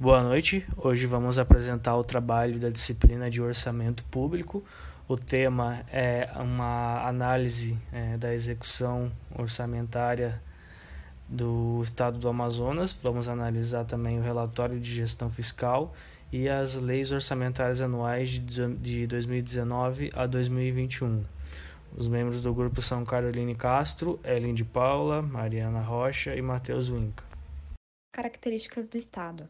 Boa noite. Hoje vamos apresentar o trabalho da disciplina de Orçamento Público. O tema é uma análise da execução orçamentária do Estado do Amazonas. Vamos analisar também o relatório de gestão fiscal e as leis orçamentárias anuais de 2019 a 2021. Os membros do grupo são Caroline Castro, Ellen de Paula, Mariana Rocha e Matheus Winca. Características do Estado.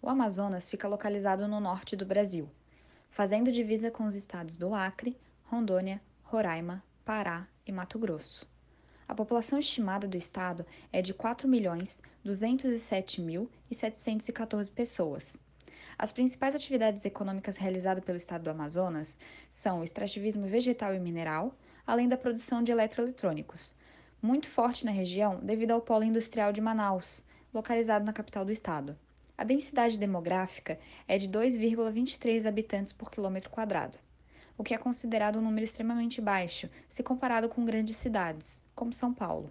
O Amazonas fica localizado no norte do Brasil, fazendo divisa com os estados do Acre, Rondônia, Roraima, Pará e Mato Grosso. A população estimada do estado é de 4.207.714 pessoas. As principais atividades econômicas realizadas pelo estado do Amazonas são o extrativismo vegetal e mineral, além da produção de eletroeletrônicos, muito forte na região devido ao polo industrial de Manaus, localizado na capital do estado. A densidade demográfica é de 2,23 habitantes por quilômetro quadrado, o que é considerado um número extremamente baixo se comparado com grandes cidades, como São Paulo.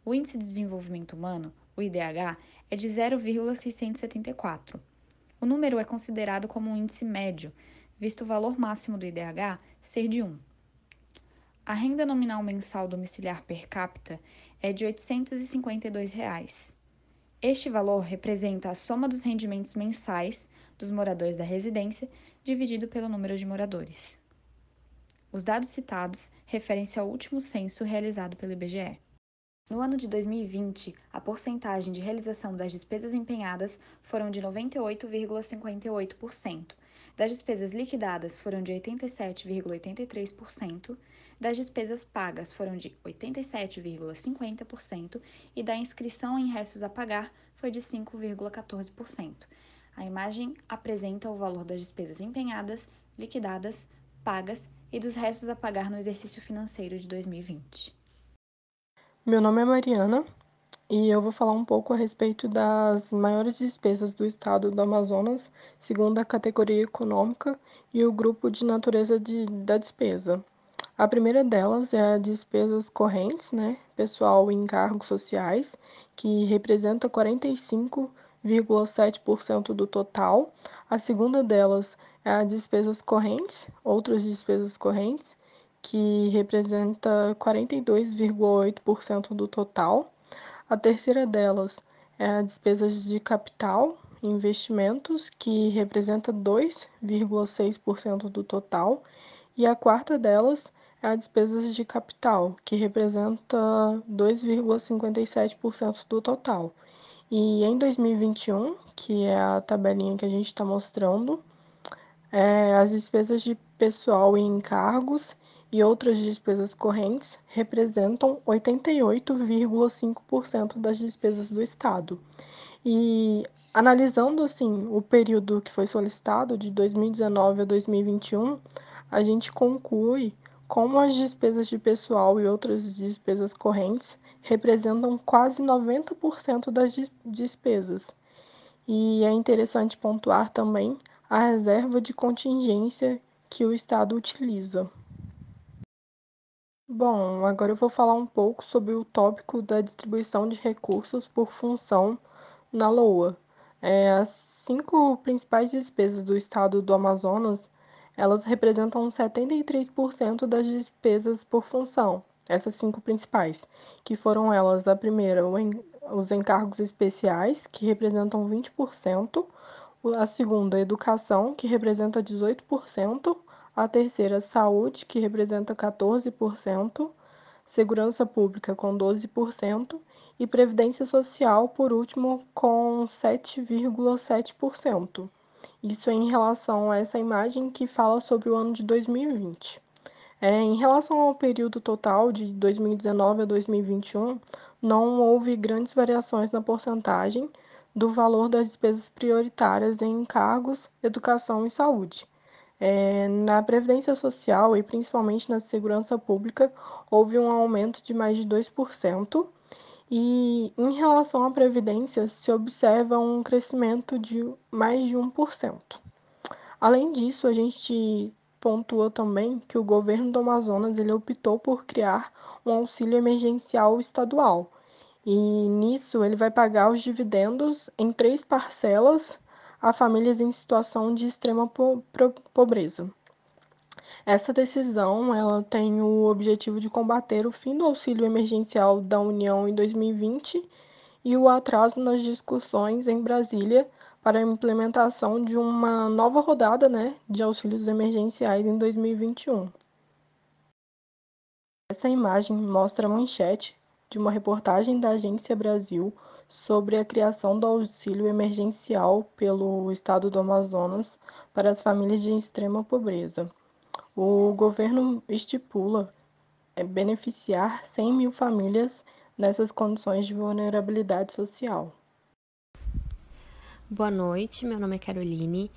O Índice de Desenvolvimento Humano, o IDH, é de 0,674. O número é considerado como um índice médio, visto o valor máximo do IDH ser de 1. A renda nominal mensal domiciliar per capita é de R$ 852. Este valor representa a soma dos rendimentos mensais dos moradores da residência dividido pelo número de moradores. Os dados citados referem-se ao último censo realizado pelo IBGE. No ano de 2020, a porcentagem de realização das despesas empenhadas foram de 98,58%, das despesas liquidadas foram de 87,83%, das despesas pagas foram de 87,50% e da inscrição em restos a pagar foi de 5,14%. A imagem apresenta o valor das despesas empenhadas, liquidadas, pagas e dos restos a pagar no exercício financeiro de 2020. Meu nome é Mariana e eu vou falar um pouco a respeito das maiores despesas do estado do Amazonas, segundo a categoria econômica e o grupo de natureza da despesa. A primeira delas é a despesas correntes, pessoal e encargos sociais, que representa 45,7% do total. A segunda delas é a despesas correntes, outras despesas correntes, que representa 42,8% do total. A terceira delas é a despesas de capital, investimentos, que representa 2,6% do total. E a quarta delas é a despesas de capital, que representa 2,57% do total. E em 2021, que é a tabelinha que a gente está mostrando, as despesas de pessoal e encargos e outras despesas correntes representam 88,5% das despesas do Estado. E analisando assim o período que foi solicitado, de 2019 a 2021, a gente conclui como as despesas de pessoal e outras despesas correntes representam quase 90% das despesas. E é interessante pontuar também a reserva de contingência que o Estado utiliza. Bom, agora eu vou falar um pouco sobre o tópico da distribuição de recursos por função na LOA. As 5 principais despesas do estado do Amazonas, elas representam 73% das despesas por função. Essas 5 principais, que foram elas: a primeira, os encargos especiais, que representam 20%, a segunda, educação, que representa 18%, a terceira, saúde, que representa 14%, segurança pública com 12% e previdência social, por último, com 7,7%. Isso em relação a essa imagem que fala sobre o ano de 2020. Em relação ao período total de 2019 a 2021, não houve grandes variações na porcentagem do valor das despesas prioritárias em encargos, educação e saúde. Na Previdência Social e principalmente na Segurança Pública, houve um aumento de mais de 2%, e em relação à Previdência, se observa um crescimento de mais de 1%. Além disso, a gente pontua também que o governo do Amazonas ele optou por criar um auxílio emergencial estadual. E nisso ele vai pagar os dividendos em 3 parcelas a famílias em situação de extrema pobreza. Essa decisão ela tem o objetivo de combater o fim do auxílio emergencial da União em 2020 e o atraso nas discussões em Brasília para a implementação de uma nova rodada, de auxílios emergenciais em 2021. Essa imagem mostra a manchete de uma reportagem da Agência Brasil sobre a criação do auxílio emergencial pelo estado do Amazonas para as famílias de extrema pobreza. O governo estipula beneficiar 100 mil famílias nessas condições de vulnerabilidade social. Boa noite, meu nome é Caroline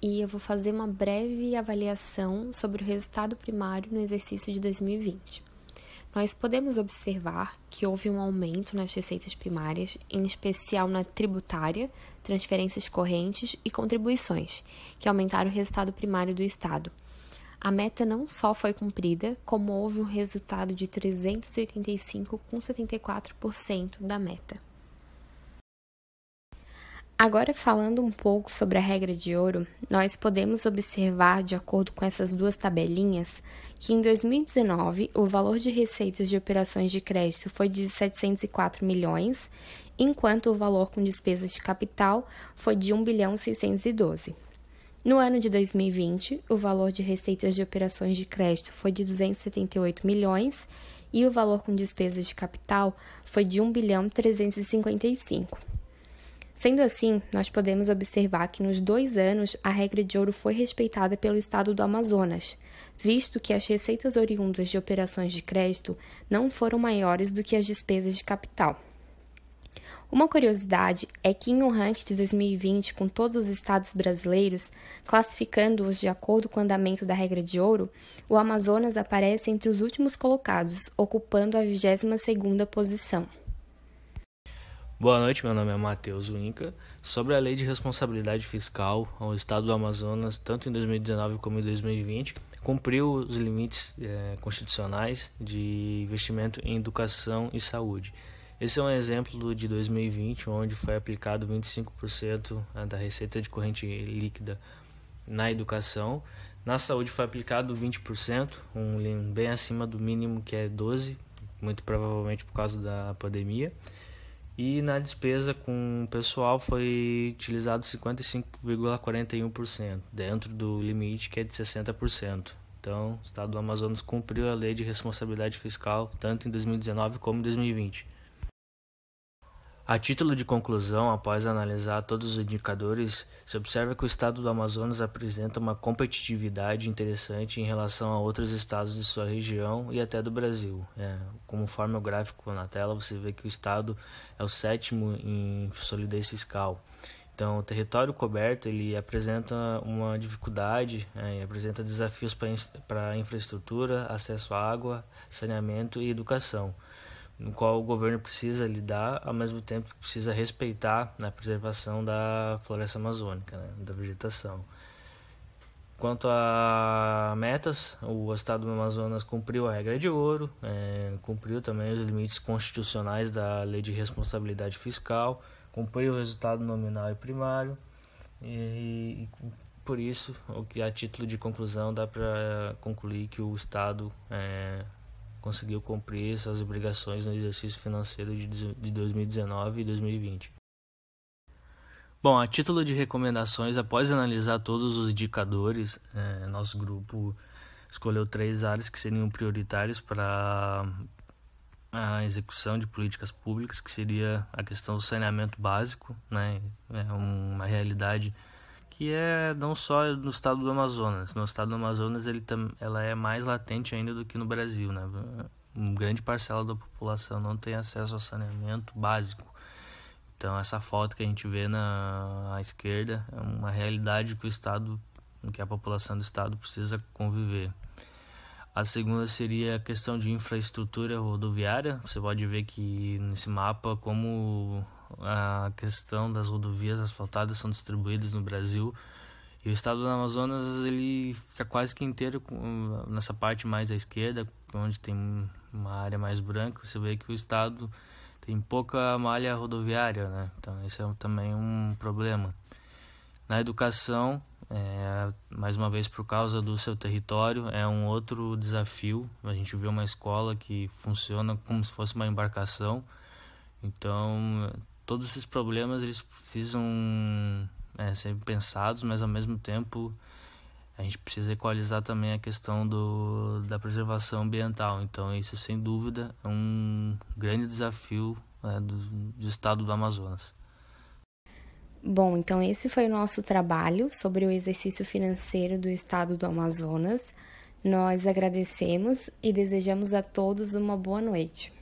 e eu vou fazer uma breve avaliação sobre o resultado primário no exercício de 2020. Nós podemos observar que houve um aumento nas receitas primárias, em especial na tributária, transferências correntes e contribuições, que aumentaram o resultado primário do Estado. A meta não só foi cumprida, como houve um resultado de 385,74% da meta. Agora, falando um pouco sobre a regra de ouro, nós podemos observar, de acordo com essas duas tabelinhas, que em 2019 o valor de receitas de operações de crédito foi de 704 milhões, enquanto o valor com despesas de capital foi de 1.612 bilhão. No ano de 2020, o valor de receitas de operações de crédito foi de 278 milhões e o valor com despesas de capital foi de 1.355 bilhão. Sendo assim, nós podemos observar que nos 2 anos a regra de ouro foi respeitada pelo estado do Amazonas, visto que as receitas oriundas de operações de crédito não foram maiores do que as despesas de capital. Uma curiosidade é que em um ranking de 2020 com todos os estados brasileiros, classificando-os de acordo com o andamento da regra de ouro, o Amazonas aparece entre os últimos colocados, ocupando a 22ª posição. Boa noite, meu nome é Matheus Winca. Sobre a Lei de Responsabilidade Fiscal, o Estado do Amazonas, tanto em 2019 como em 2020, cumpriu os limites constitucionais de investimento em educação e saúde. Esse é um exemplo de 2020, onde foi aplicado 25% da receita de corrente líquida na educação. Na saúde foi aplicado 20%, bem acima do mínimo que é 12%, muito provavelmente por causa da pandemia. E na despesa com o pessoal foi utilizado 55,41%, dentro do limite que é de 60%. Então, o Estado do Amazonas cumpriu a Lei de Responsabilidade Fiscal tanto em 2019 como em 2020. A título de conclusão, após analisar todos os indicadores, se observa que o estado do Amazonas apresenta uma competitividade interessante em relação a outros estados de sua região e até do Brasil. Conforme o gráfico na tela, você vê que o estado é o 7º em solidez fiscal. Então, o território coberto ele apresenta uma dificuldade, apresenta desafios para infraestrutura, acesso à água, saneamento e educação, no qual o governo precisa lidar, ao mesmo tempo que precisa respeitar na preservação da floresta amazônica, da vegetação. Quanto a metas, o estado do Amazonas cumpriu a regra de ouro, cumpriu também os limites constitucionais da Lei de Responsabilidade Fiscal, cumpriu o resultado nominal e primário, e por isso, a título de conclusão, dá para concluir que o estado conseguiu cumprir suas obrigações no exercício financeiro de 2019 e 2020. Bom, a título de recomendações, após analisar todos os indicadores, nosso grupo escolheu 3 áreas que seriam prioritárias para a execução de políticas públicas, que seria a questão do saneamento básico, é uma realidade que é não só no estado do Amazonas. No estado do Amazonas ela é mais latente ainda do que no Brasil, Uma grande parcela da população não tem acesso ao saneamento básico. Então essa foto que a gente vê à esquerda é uma realidade que a população do estado precisa conviver. A segunda seria a questão de infraestrutura rodoviária. Você pode ver que nesse mapa como a questão das rodovias asfaltadas são distribuídas no Brasil, e o estado do Amazonas ele fica quase que inteiro nessa parte mais à esquerda, onde tem uma área mais branca. Você vê que o estado tem pouca malha rodoviária, né? Então esse é também um problema. Na educação, mais uma vez por causa do seu território, é um outro desafio. A gente vê uma escola que funciona como se fosse uma embarcação. Então, todos esses problemas eles precisam ser pensados, mas ao mesmo tempo a gente precisa equalizar também a questão da preservação ambiental. Então, isso sem dúvida é um grande desafio do estado do Amazonas. Bom, então esse foi o nosso trabalho sobre o exercício financeiro do estado do Amazonas. Nós agradecemos e desejamos a todos uma boa noite.